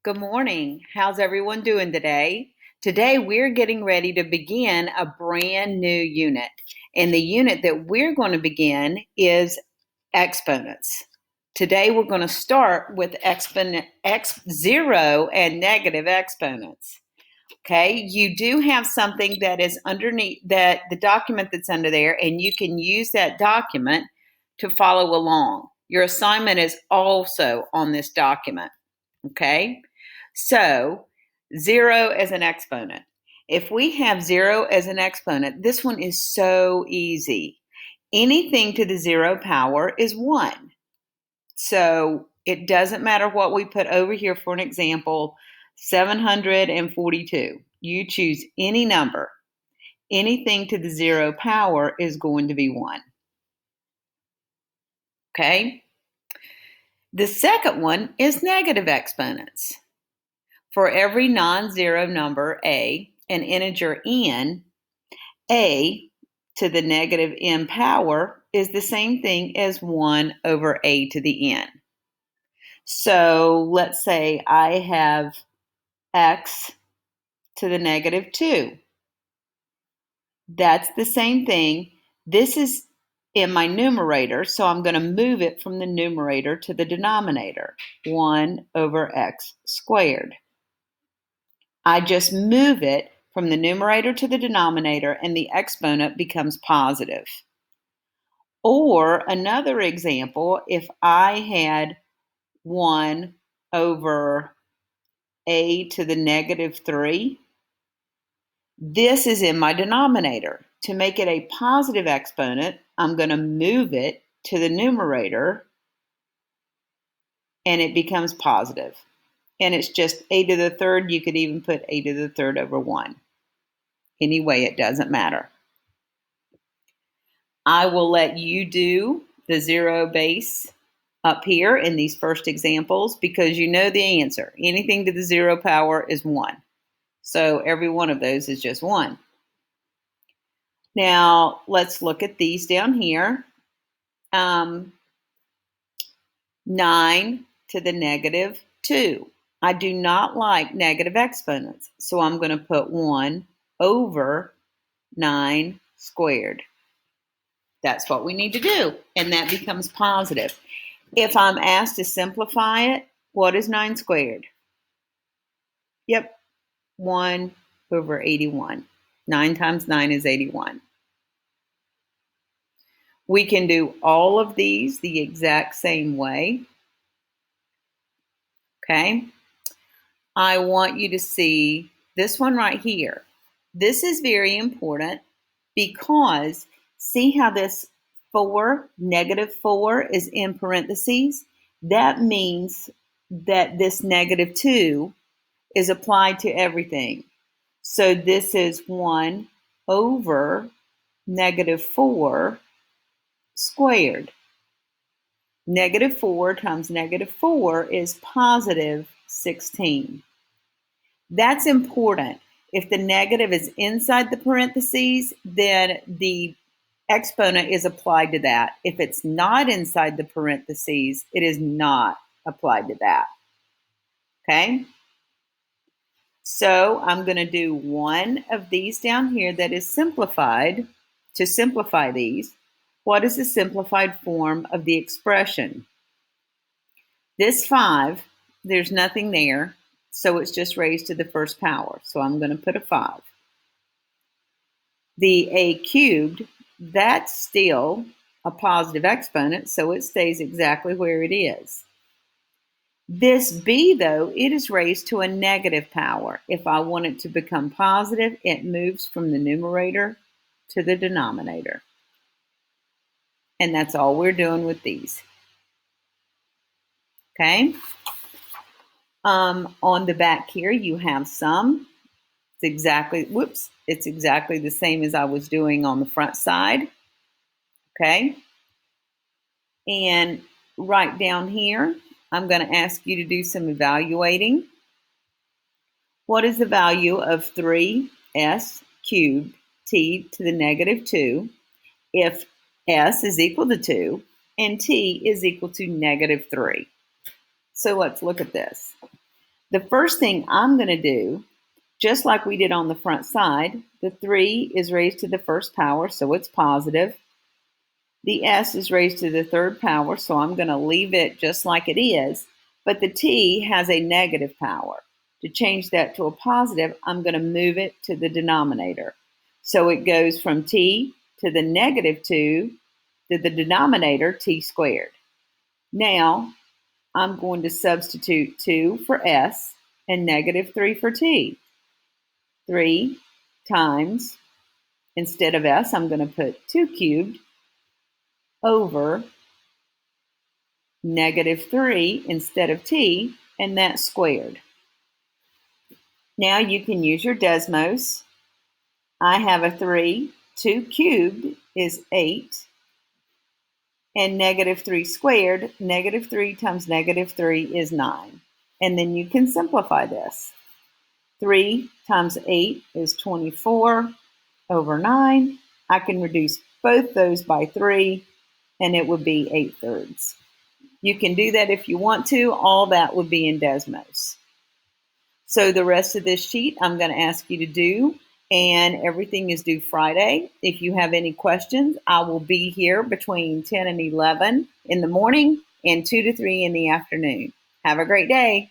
Good morning. How's everyone doing today? Today we're getting ready to begin a brand new unit. And the unit that we're going to begin is exponents. Today we're going to start with zero and negative exponents. Okay, you do have something that is underneath that the document that's under there, and you can use that document to follow along. Your assignment is also on this document. Okay, so 0 as an exponent. If we have 0 as an exponent, this one is so easy. Anything to the 0 power is 1. So it doesn't matter what we put over here. For an example, 742. You choose any number. Anything to the 0 power is going to be 1. Okay? The second one is negative exponents. For every non-zero number, a, an integer n, a to the negative n power is the same thing as 1 over a to the n. So let's say I have x to the negative 2. That's the same thing. This is in my numerator, so I'm going to move it from the numerator to the denominator, 1 over x squared. I just move it from the numerator to the denominator, and the exponent becomes positive. Or another example, if I had 1 over a to the negative 3, this is in my denominator. To make it a positive exponent, I'm going to move it to the numerator, and it becomes positive. And it's just a to the third. You could even put a to the third over 1. Anyway, it doesn't matter. I will let you do the 0 base up here in these first examples because you know the answer. Anything to the 0 power is 1. So every one of those is just 1. Now, let's look at these down here. 9 to the negative 2. I do not like negative exponents, so I'm going to put 1 over 9 squared. That's what we need to do, and that becomes positive. If I'm asked to simplify it, what is 9 squared? Yep, 1 over 81. 9 times 9 is 81. We can do all of these the exact same way. Okay? I want you to see this one right here. This is very important because see how this 4, negative 4 is in parentheses? That means that this negative 2 is applied to everything. So this is 1 over negative 4 squared. Negative 4 times negative 4 is positive 16. That's important. If the negative is inside the parentheses, then the exponent is applied to that. If it's not inside the parentheses, it is not applied to that. Okay? So I'm going to do one of these down here that is simplified. To simplify these, what is the simplified form of the expression? This 5, there's nothing there, so it's just raised to the first power. So I'm going to put a 5. The a cubed, that's still a positive exponent, so it stays exactly where it is. This b, though, it is raised to a negative power. If I want it to become positive, it moves from the numerator to the denominator. And that's all we're doing with these. Okay? On the back here, you have some. It's exactly the same as I was doing on the front side. Okay? And right down here, I'm going to ask you to do some evaluating. What is the value of 3s cubed t to the negative 2 if s is equal to 2 and t is equal to negative 3? So let's look at this. The first thing I'm going to do, just like we did on the front side, the 3 is raised to the first power, so it's positive. The s is raised to the third power, so I'm going to leave it just like it is, but the t has a negative power. To change that to a positive, I'm going to move it to the denominator. So it goes from t to the negative 2 to the denominator t squared. Now, I'm going to substitute 2 for s and negative 3 for t. 3 times, instead of s, I'm going to put 2 cubed over negative 3 instead of t, and that's squared. Now you can use your Desmos. I have a 3. 2 cubed is 8. And negative 3 squared, negative 3 times negative 3 is 9. And then you can simplify this. 3 times 8 is 24 over 9. I can reduce both those by 3, and it would be 8/3. You can do that if you want to. All that would be in Desmos. So the rest of this sheet I'm going to ask you to do, and everything is due Friday. If you have any questions, I will be here between 10 and 11 in the morning and 2 to 3 in the afternoon. Have a great day.